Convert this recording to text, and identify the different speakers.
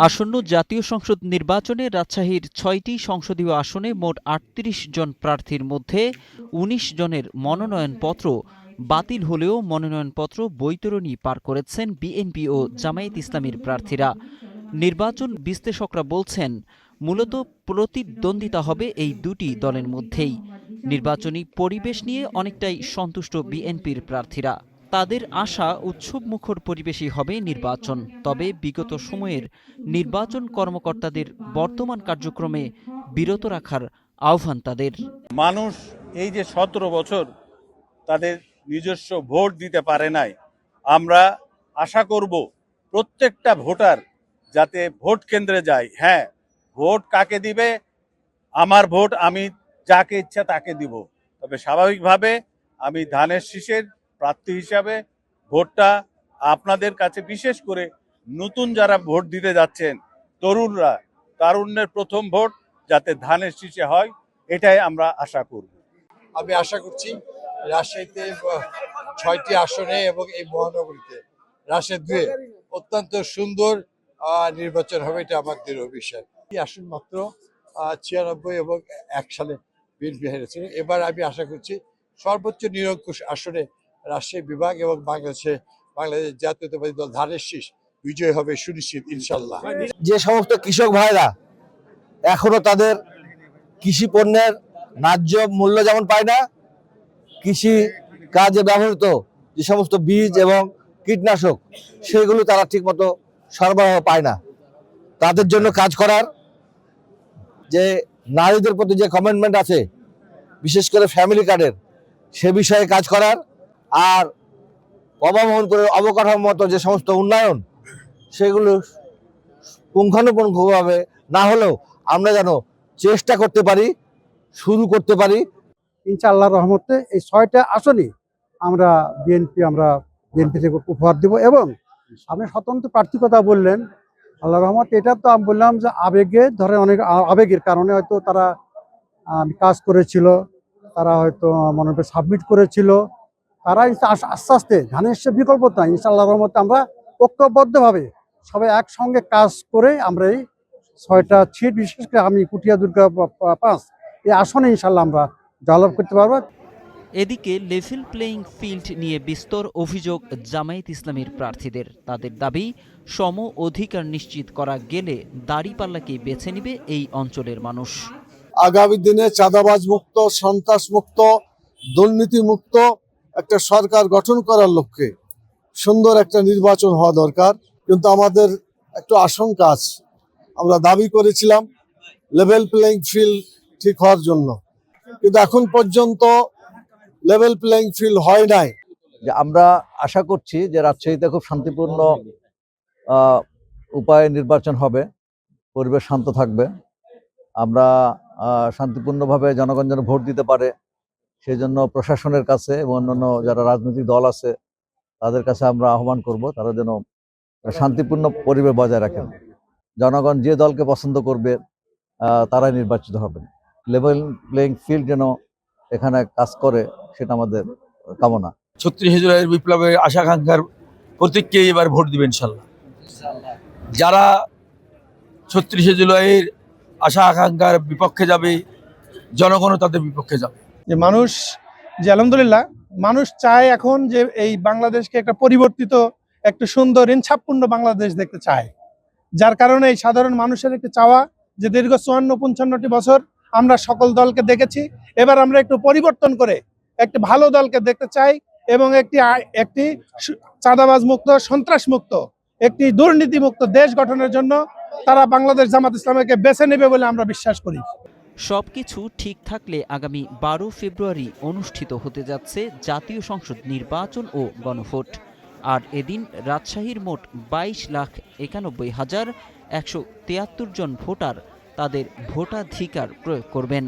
Speaker 1: আসন্ন জাতীয় সংসদ নির্বাচনে রাজশাহীর ৬টি সংসদীয় আসনে মোট ৩৮ জন প্রার্থীর মধ্যে ১৯ জনের মনোনয়নপত্র বাতিল হলেও মনোনয়নপত্র বৈতরণী পার করেছেন বিএনপি ও জামায়াত ইসলামীর প্রার্থীরা। নির্বাচন বিশ্লেষকরা বলছেন, মূলত প্রতিদ্বন্দ্বিতা হবে এই দুটি দলের মধ্যেই। নির্বাচনী পরিবেশ নিয়ে অনেকটাই সন্তুষ্ট বিএনপির প্রার্থীরা। তাদের আশা উৎসবমুখর পরিবেশই হবে নির্বাচন। তবে বিগত সময়ের নির্বাচন কর্মকর্তাদের বর্তমান কার্যক্রমে বিরত রাখার আহ্বান তাদের।
Speaker 2: মানুষ এই যে ১৭ বছর তাদের নিজস্ব ভোট দিতে পারে নাই, আমরা আশা করব প্রত্যেকটা ভোটার যাতে ভোট কেন্দ্রে যায়। হ্যাঁ, ভোট কাকে দিবে, আমার ভোট আমি যাকে ইচ্ছা তাকে দিব, তবে স্বাভাবিকভাবে আমি ধানের শীষের প্রার্থী হিসাবে ভোটটা আপনাদের কাছে, বিশেষ করে নতুন যারা ভোট দিতে যাচ্ছেন তরুণরা, তারুণ্যের প্রথম ভোট যাতে ধানের শীষে হয়, এটাই আমরা আশা করব।
Speaker 3: আমি আশা করছি রাজশাহীতে ৬টি আসনে এবং এই মহানগরীতে রাজশাহী ২ অত্যন্ত সুন্দর নির্বাচন হবে, এটা আমার দৃঢ় বিশ্বাস। এই আসন মাত্র ৯৬ এবং ১ সালে বিএনপি হেরেছিল। এবার আমি আশা করছি সর্বোচ্চ নিরঙ্কুশ আসনে রাজশাহী বিভাগ এবং বাংলাদেশ জাতীয়তাবাদী দল ধানের শীষ বিজয় হবে সুনিশ্চিত ইনশাল্লাহ।
Speaker 4: যে সমস্ত কৃষক ভাইরা এখনো তাদের কৃষি পণ্যের ন্যায্য মূল্য যেমন পায় না, কৃষি কাজে ব্যবহৃত যে সমস্ত বীজ এবং কীটনাশক সেগুলো তারা ঠিকমতো সরবরাহ পায় না, তাদের জন্য কাজ করার, যে নারীদের প্রতি যে কমিটমেন্ট আছে বিশেষ করে ফ্যামিলি কার্ডের, সে বিষয়ে কাজ করার, আর অবমোহনপুরের অবকাঠামোগত যে সমস্ত উন্নয়ন সেগুলো পুঙ্খানুপুঙ্খভাবে না হলেও আমরা যেন চেষ্টা করতে পারি, শুরু করতে পারি।
Speaker 5: ইনশাআল্লাহর রহমতে এই ৬টা আসনই আমরা বিএনপি থেকে উপহার দিব। এবং আপনি স্বতন্ত্র প্রার্থী কথা বললেন, আল্লাহর রহমত, এটা তো আমি বললাম যে আবেগে ধরে, অনেক আবেগের কারণে হয়তো তারা কাজ করেছিল, তারা হয়তো মনে সাবমিট করেছিল, তারা আস্তে আস্তে ধানের সে বিকল্প নাই। ইনশাআল্লাহর রহমতে আমরা ঐক্যবদ্ধভাবে সবাই একসঙ্গে কাজ করে আমরা এই ৬টা সিট, বিশেষ করে আমি পুঠিয়া দুর্গা ৫ এই আসনে ইনশাআল্লাহ আমরা জয়লাভ করতে পারবো।
Speaker 1: এদিকে লেভেল প্লেয়িং ফিল্ড নিয়ে বিস্তর অভিযোগ জামায়াত ইসলামীর প্রার্থীদের। তাদের দাবি, সম অধিকার নিশ্চিত করা গেলে দাঁড়িপাল্লাকে বেছে নেবে এই অঞ্চলের মানুষ।
Speaker 4: আগামী দিনে চাঁদাবাজ মুক্ত, সন্ত্রাস মুক্ত, দুর্নীতি মুক্ত একটা সরকার গঠন করার লক্ষ্যে সুন্দর একটা নির্বাচন হওয়া দরকার। কিন্তু আমাদের একটু আশঙ্কা আছে, আমরা দাবি করেছিলাম লেভেল প্লেয়িং ফিল্ড ঠিক হওয়ার জন্য, কিন্তু এখন পর্যন্ত লেভেল প্লেয়িং ফিল্ড হয় নাই।
Speaker 6: যে আমরা আশা করছি যে রাজশাহীতে খুব শান্তিপূর্ণ উপায়ে নির্বাচন হবে, পরিবেশ শান্ত থাকবে, আমরা শান্তিপূর্ণভাবে জনগণ যেন ভোট দিতে পারে সেই জন্য প্রশাসনের কাছে এবং অন্যান্য যারা রাজনৈতিক দল আছে তাদের কাছে আমরা আহ্বান করব, তারা যেন শান্তিপূর্ণ পরিবেশ বজায় রাখেন। জনগণ যে দলকে পছন্দ করবে তারাই নির্বাচিত হবেন। লেভেল প্লেয়িং ফিল্ড যেন এখানে কাজ করে, সেটা আমাদের কামনা।
Speaker 7: ৩৬ জুলাইয়ের বিপ্লবের আশাকাঙ্ক্ষার প্রতীককে এবার ভোট দিবেন ইনশাল্লাহ। যারা ৩৬ জুলাইয়ের আশা আকাঙ্ক্ষার বিপক্ষে যাবে, জনগণও তাদের বিপক্ষে যাবে।
Speaker 5: যে মানুষ, যে আলহামদুলিল্লাহ মানুষ চায় এখন যে এই বাংলাদেশকে একটা পরিবর্তিত, একটা সুন্দর ইনসাফপূর্ণ বাংলাদেশ দেখতে চায়। যার কারণে এই সাধারণ মানুষের একটা চাওয়া যে দীর্ঘ ৫৪-৫৫টি বছর আমরা সকল দলকে দেখেছি, এবার আমরা একটু পরিবর্তন করে একটি ভালো দলকে দেখতে চাই এবং একটি চাঁদাবাজ মুক্ত, সন্ত্রাস মুক্ত, একটি দুর্নীতি মুক্ত দেশ গঠনের জন্য তারা বাংলাদেশ জামাত ইসলামীকে বেছে নেবে বলে আমরা বিশ্বাস করি।
Speaker 1: সবকিছু ঠিক থাকলে আগামী ১২ ফেব্রুয়ারি অনুষ্ঠিত হতে যাচ্ছে জাতীয় সংসদ নির্বাচন ও গণভোট। আর এদিন রাজশাহীর মোট ২২,৯১,১৭৩ জন ভোটার তাদের ভোটাধিকার প্রয়োগ করবেন।